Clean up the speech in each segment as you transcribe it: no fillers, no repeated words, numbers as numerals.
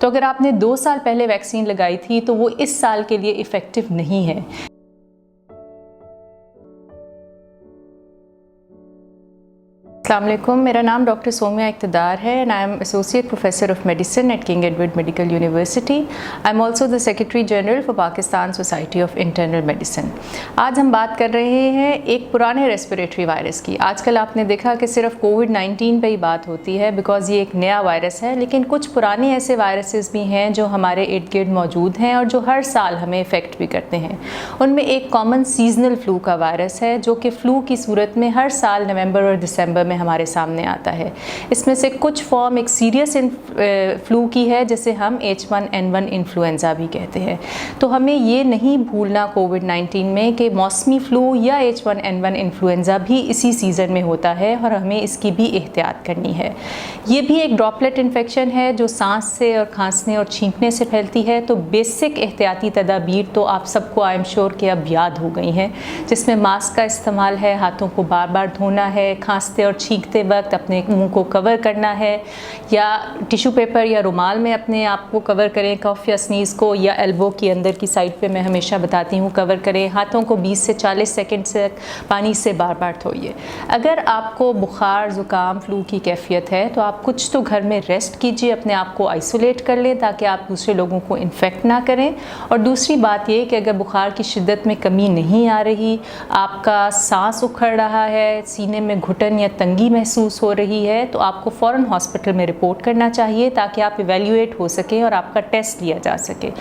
तो अगर आपने 2 साल पहले वैक्सीन लगाई थी तो वो इस साल के लिए इफ़ेक्टिव नहीं है। अस्सलाम वालेकुम, मेरा नाम डॉक्टर सोम्या इक़्तिदार है and I am associate professor of medicine eight king Edward medical university. I am also the secretary general for Pakistan society of internal medicine. आज हम बात कर रहे हैं एक पुराने रेस्पिरेटरी वायरस की। आजकल आपने देखा कि सिर्फ कोविड-19 पे ही बात होती है बिकॉज़ ये एक नया वायरस है, लेकिन कुछ पुराने ऐसे वायरसेस भी हैं जो हमारे इर्द गिर्द मौजूद हैं और जो हर साल हमें इफ़ेक्ट भी करते हैं। उनमें एक कॉमन सीजनल फ्लू का वायरस है जो कि फ़्लू की सूरत में हर साल नवंबर और दिसंबर में हमारे सामने आता है। इसमें से कुछ फॉर्म एक सीरियस फ्लू की है जिसे हम H1N1 इन्फ्लुएंज़ा भी कहते हैं। तो हमें ये नहीं भूलना कोविड-19 में कि मौसमी फ़्लू या H1N1 इन्फ्लुएंज़ा भी इसी सीज़न में होता है और हमें इसकी भी एहतियात करनी है। ये भी एक ड्रॉपलेट इन्फेक्शन है जो सांस से और खांसने और छींकने से फैलती है। तो बेसिक एहतियाती तदाबीर तो आप सबको आई एम श्योर कि अब याद हो गई हैं, जिसमें मास्क का इस्तेमाल है, हाथों को बार बार धोना है, खांसते और छींकते वक्त अपने मुंह को कवर करना है या टिश्यू पेपर या रुमाल में अपने आप को कवर करें, कफ या स्नीज़ को, या एल्बो की अंदर की साइड पे मैं हमेशा बताती हूँ कवर करें। हाथों को 20 से 40 सेकंड से पानी से बार बार धोइए। अगर आपको बुखार, ज़ुकाम, फ्लू की कैफियत है तो आप कुछ तो घर में रेस्ट कीजिए, अपने आप को आइसोलेट कर लें ताकि आप दूसरे लोगों को इन्फेक्ट ना करें। और दूसरी बात ये कि अगर बुखार की शिद्दत में कमी नहीं आ रही, आपका सांस उखड़ रहा है, सीने में घुटन या तंगी महसूस हो रही है, तो आपको फ़ौरन हॉस्पिटल में रिपोर्ट करना चाहिए ताकि आप इवैल्यूएट हो सके और आपका टेस्ट लिया जा सके।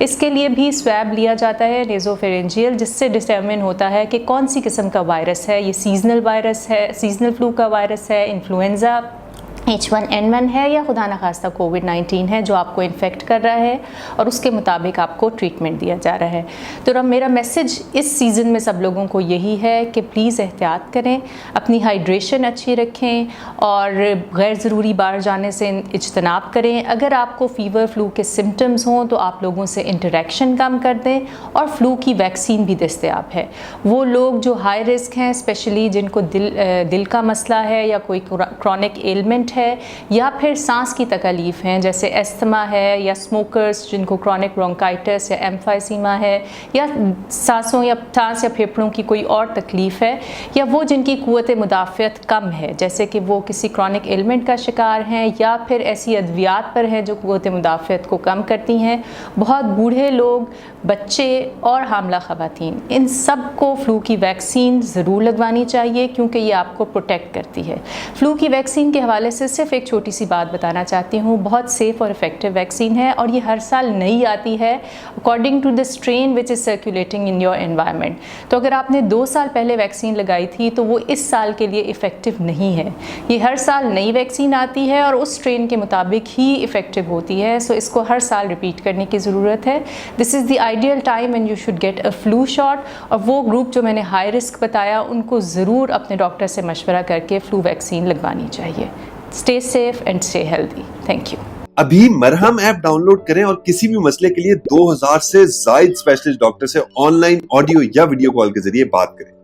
इसके लिए भी स्वैब लिया जाता है नेज़ोफेरेंजियल, जिससे डिटरमिन होता है कि कौन सी किस्म का वायरस है। ये सीजनल वायरस है, सीजनल फ्लू का वायरस है, इन्फ्लुएंज़ा H1N1 है या खुदा न खास्ता कोविड-19 है जो आपको इन्फेक्ट कर रहा है और उसके मुताबिक आपको ट्रीटमेंट दिया जा रहा है। तो मेरा मैसेज इस सीज़न में सब लोगों को यही है कि प्लीज़ एहतियात करें, अपनी हाइड्रेशन अच्छी रखें और गैर ज़रूरी बाहर जाने से इज्तनाब करें। अगर आपको फ़ीवर, फ्लू के सिम्टम्स हों तो आप लोगों से इंटरेक्शन कम कर दें। और फ्लू की वैक्सीन भी दस्तयाब है। वो लोग जो हाई रिस्क हैं, स्पेशली जिनको दिल का मसला है या कोई क्रॉनिक एलमेंट है या फिर सांस की तकलीफ़ हैं जैसे एस्थमा है या स्मोकर्स जिनको क्रॉनिक ब्रोंकाइटिस या एम्फाइसीमा है या सांसों या सांस या फेफड़ों की कोई और तकलीफ़ है, या वो जिनकी क़ुव्वत मुदाफ़ियत कम है जैसे कि वो किसी क्रॉनिक एलिमेंट का शिकार हैं या फिर ऐसी अद्वियात पर हैं जो क़ुव्वत मुदाफ़ियत को कम करती हैं, बहुत बूढ़े लोग, बच्चे और हामला ख़वातीन, इन सब को फ़्लू की वैक्सीन ज़रूर लगवानी चाहिए क्योंकि ये आपको प्रोटेक्ट करती है। फ़्लू की वैक्सीन के हवाले से सिर्फ एक छोटी सी बात बताना चाहती हूँ, बहुत सेफ़ और इफ़ेक्टिव वैक्सीन है और ये हर साल नई आती है according to the strain which is circulating in your environment. तो अगर आपने 2 साल पहले वैक्सीन लगाई थी तो वो इस साल के लिए इफ़ेक्टिव नहीं है। ये हर साल नई वैक्सीन आती है और उस स्ट्रेन के मुताबिक ही इफ़ेक्टिव होती है, सो इसको हर साल रिपीट करने की ज़रूरत है। This is the ideal time when you should get a flu shot. और वो ग्रुप जो मैंने हाई रिस्क बताया उनको ज़रूर अपने डॉक्टर से मशवरा करके फ़्लू वैक्सीन लगवानी चाहिए। Stay safe and stay healthy. Thank you. अभी मरहम ऐप डाउनलोड करें और किसी भी मसले के लिए 2000 से ज्यादा स्पेशलिस्ट डॉक्टर से ऑनलाइन ऑडियो या वीडियो कॉल के जरिए बात करें।